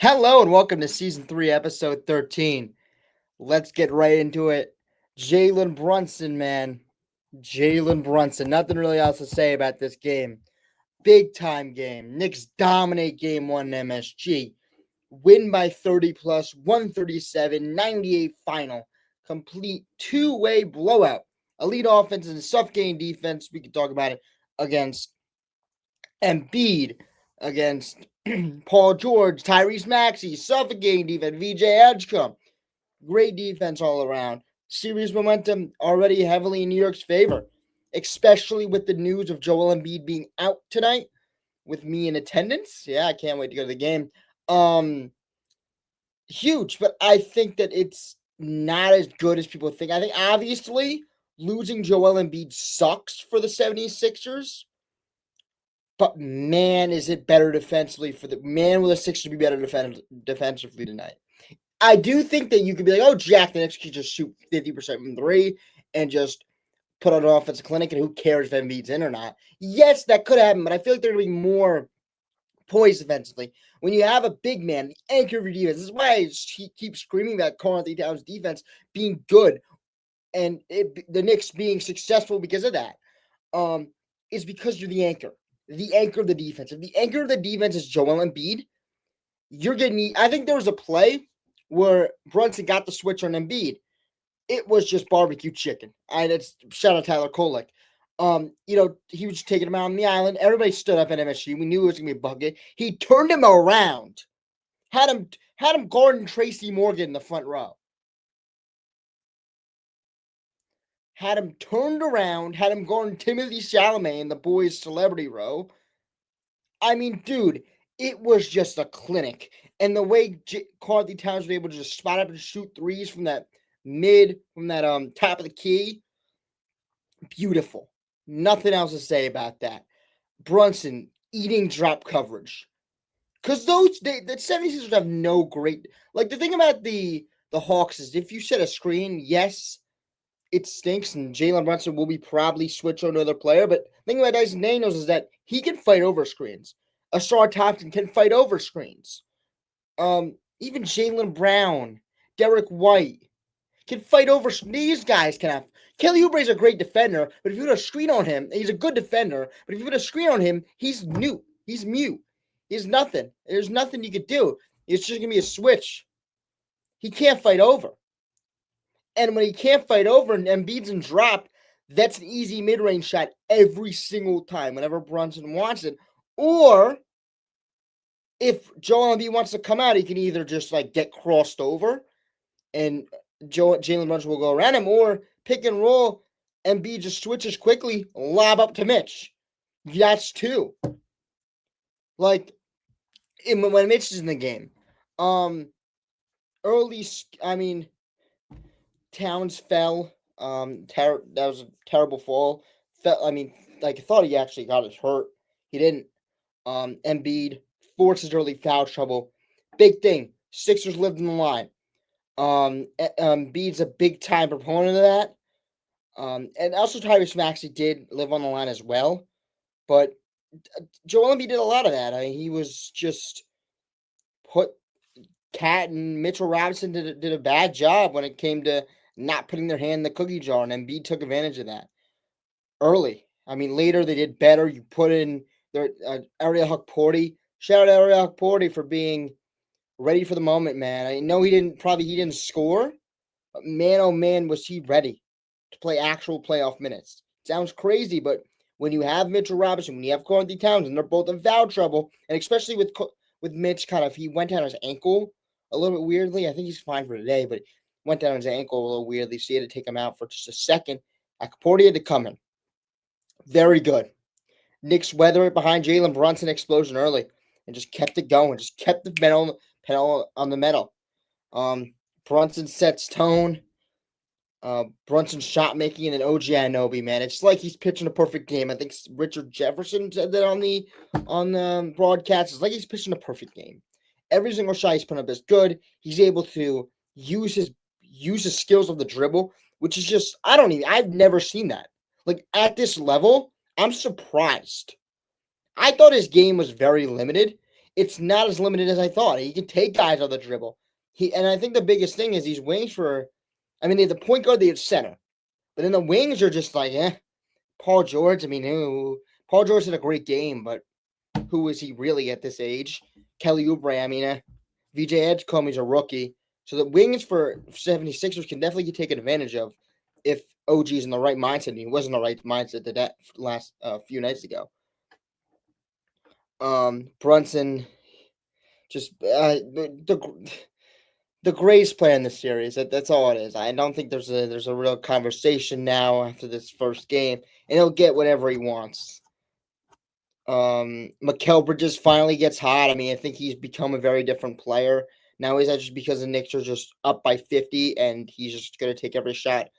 Hello and welcome to Season 3, Episode 13. Let's get right into it. Jalen Brunson, man. Jalen Brunson. Nothing really else to say about this game. Big time game. Knicks dominate game one in MSG. Win by 30 plus, 137, 98 final. Complete two-way blowout. Elite offense and suffocating defense. We can talk about it against Embiid, against Paul George, Tyrese Maxey, suffocating defense, VJ Edgecombe. Great defense all around. Series momentum already heavily in New York's favor, especially with the news of Joel Embiid being out tonight with me in attendance. Yeah, I can't wait to go to the game. Huge, but I think that it's not as good as people think. I think obviously losing Joel Embiid sucks for the 76ers. But man, is it better defensively for the man? Will the Sixers be better defensively tonight? I do think that you could be like, oh, Jack, the Knicks could just shoot 50% from three and just put on an offensive clinic, and who cares if Embiid's in or not? Yes, that could happen, but I feel like they're going to be more poised defensively. When you have a big man, the anchor of your defense, this is why I keep screaming about Karl-Anthony Towns' defense being good and the Knicks being successful because of that. Is because you're the anchor of the defense. If the anchor of the defense is Joel Embiid, you're getting. I think there was a play where Brunson got the switch on Embiid. It was just barbecue chicken. It's shout out Tyler Kolek. He was taking him out on the island. Everybody stood up at MSG. We knew it was gonna be a bucket. He turned him around, had him guarding Tracy Morgan in the front row. Had him turned around, had him guarding Timothy Chalamet in the boys' celebrity row. I mean, dude, it was just a clinic. And the way Karl-Anthony Towns was able to just spot up and shoot threes from that top of the key, beautiful. Nothing else to say about that. Brunson eating drop coverage. Because the 76ers have no great... Like, the thing about the Hawks is if you set a screen, yes, it stinks, and Jalen Brunson will be probably switched on another player. But the thing about Dyson Daniels is that he can fight over screens. Asar Thompson can fight over screens. Even Jaylen Brown, Derek White can fight over. These guys can have. Kelly Oubre is a great defender, but if you put a screen on him, he's a good defender. But if you put a screen on him, he's mute. He's mute. He's nothing. There's nothing you could do. It's just gonna be a switch. He can't fight over. And when he can't fight over and Embiid's in drop, that's an easy mid-range shot every single time whenever Brunson wants it. Or if Joel Embiid wants to come out, he can either just like get crossed over and Jalen Brunson will go around him, or pick and roll. Embiid just switches quickly, lob up to Mitch. That's two. Like when Mitch is in the game. Towns fell. That was a terrible fall. I thought he actually got his hurt. He didn't. Embiid forces early foul trouble. Big thing. Sixers lived in the line. Embiid's a big time proponent of that. And also Tyrese Maxey did live on the line as well. But Joel Embiid did a lot of that. I mean, he was just put Cat and Mitchell Robinson did a bad job when it came to not putting their hand in the cookie jar, and Embiid took advantage of that early. I mean, later they did better. You put in their Ariel Hukporti. Shout out Ariel Hukporti for being ready for the moment, man. I know he didn't score, but man, oh man, was he ready to play actual playoff minutes. Sounds crazy, but when you have Mitchell Robinson, when you have Karl-Anthony Towns, and they're both in foul trouble, and especially with Mitch, he went down his ankle a little bit weirdly. I think he's fine for today, but went down his ankle a little weirdly, so he had to take him out for just a second. Hukporti had to come in. Very good. Knicks weather it behind Jalen Brunson explosion early and just kept it going. Just kept the pedal on the metal. Brunson sets tone. Brunson's shot making, and then OG Anunoby, man. It's like he's pitching a perfect game. I think Richard Jefferson said that on the broadcast. It's like he's pitching a perfect game. Every single shot he's putting up is good. He's able to use his skills of the dribble, which is just I've never seen that. Like at this level, I'm surprised. I thought his game was very limited. it's not as limited as I thought. He can take guys on the dribble. And I think the biggest thing is these wings they have the point guard, they have center. But then the wings are just like, Paul George, Paul George had a great game, but who is he really at this age? Kelly Oubre, VJ Edgecombe is a rookie. So the wings for 76ers can definitely take advantage of if OG's in the right mindset. And he wasn't the right mindset that last few nights ago. Brunson, just the greatest player in the series. That's all it is. I don't think there's a real conversation now after this first game, and he'll get whatever he wants. Mikal Bridges finally gets hot. I think he's become a very different player. Now is that just because the Knicks are just up by 50 and he's just gonna take every shot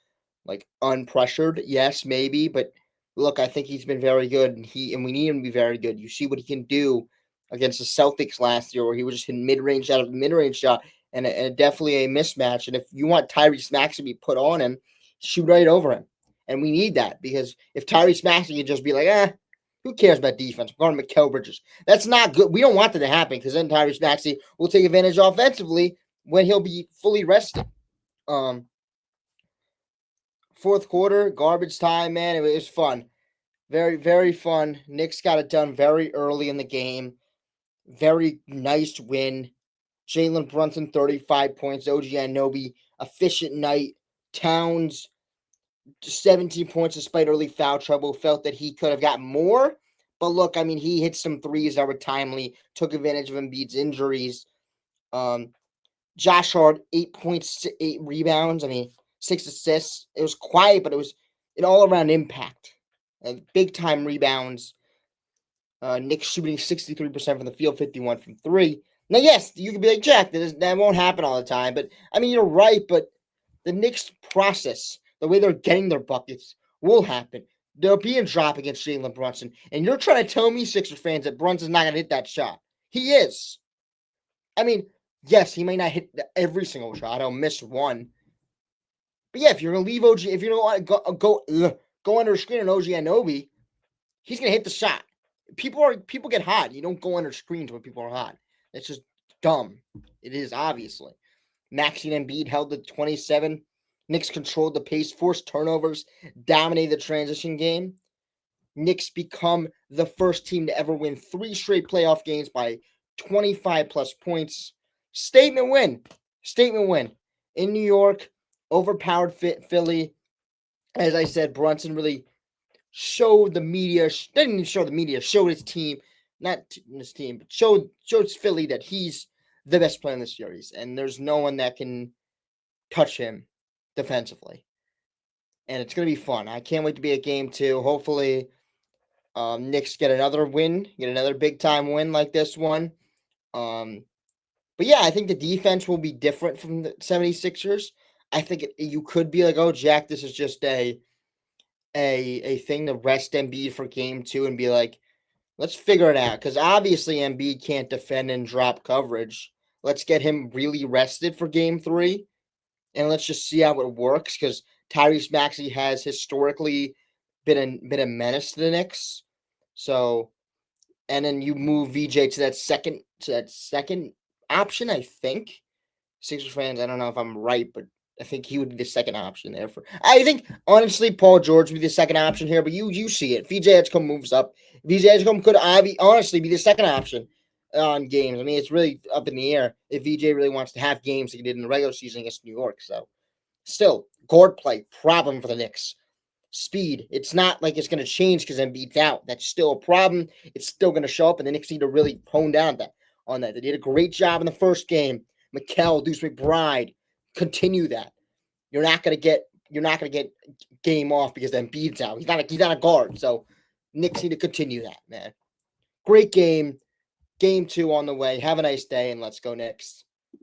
like unpressured? Yes, maybe, but look, I think he's been very good, and we need him to be very good. You see what he can do against the Celtics last year, where he was just hitting mid-range out of mid-range shot, and definitely a mismatch. And if you want Tyrese Maxey to be put on him, shoot right over him, and we need that because if Tyrese Maxey can just be like, who cares about defense? We're going to Mikal Bridges. That's not good. We don't want that to happen because then Tyrese Maxey will take advantage offensively when he'll be fully rested. Fourth quarter, garbage time, man. It was fun. Very, very fun. Knicks got it done very early in the game. Very nice win. Jalen Brunson, 35 points. OG Anunoby, efficient night. Towns, 17 points despite early foul trouble. Felt that he could have got more. But look, he hit some threes that were timely. Took advantage of Embiid's injuries. Josh Hart, 8 points, 8 rebounds. 6 assists. It was quiet, but it was an all-around impact. Big-time rebounds. Knicks shooting 63% from the field, 51 from 3. Now, yes, you could be like, Jack, that won't happen all the time. But, you're right, but the Knicks process, the way they're getting their buckets, will happen. There'll be a drop against Jalen Brunson. And you're trying to tell me, Sixers fans, that Brunson's not going to hit that shot. He is. Yes, he may not hit every single shot. He'll miss one. But yeah, if you're going to leave OG, if you're going to go under a screen on OG Anunoby, he's going to hit the shot. People get hot. You don't go under screens when people are hot. It's just dumb. It is, obviously. Maxey and Embiid held the 27. Knicks controlled the pace, forced turnovers, dominated the transition game. Knicks become the first team to ever win 3 straight playoff games by 25-plus points. Statement win. In New York, overpowered Philly. As I said, Brunson really showed the media, didn't even show the media, showed his team, not his team, but showed Philly that he's the best player in the series, and there's no one that can touch him defensively. And it's going to be fun. I can't wait to be at game 2. Hopefully, Knicks get another win, get another big-time win like this one. But yeah, I think the defense will be different from the 76ers. I think you could be like, oh, Jack, this is just a thing to rest Embiid for game 2 and be like, let's figure it out. Because obviously Embiid can't defend and drop coverage. Let's get him really rested for game 3. And let's just see how it works. Because Tyrese Maxey has historically been a menace to the Knicks. So, and then you move VJ to that second option, I think. Sixers fans, I don't know if I'm right, but I think he would be the second option there. I think, honestly, Paul George would be the second option here, but you see it. VJ Edgecombe moves up. VJ Edgecombe could honestly be the second option on games. It's really up in the air if VJ really wants to have games like he did in the regular season against New York. So, still, guard play, problem for the Knicks. Speed. It's not like it's going to change because Embiid's out. That's still a problem. It's still going to show up, and the Knicks need to really hone down on that. They did a great job in the first game. Mikal, Deuce McBride, continue that. You're not going to get game off because Embiid's out. He's not a guard. So Knicks need to continue that, man. Great game. Game 2 on the way. Have a nice day, and let's go Knicks.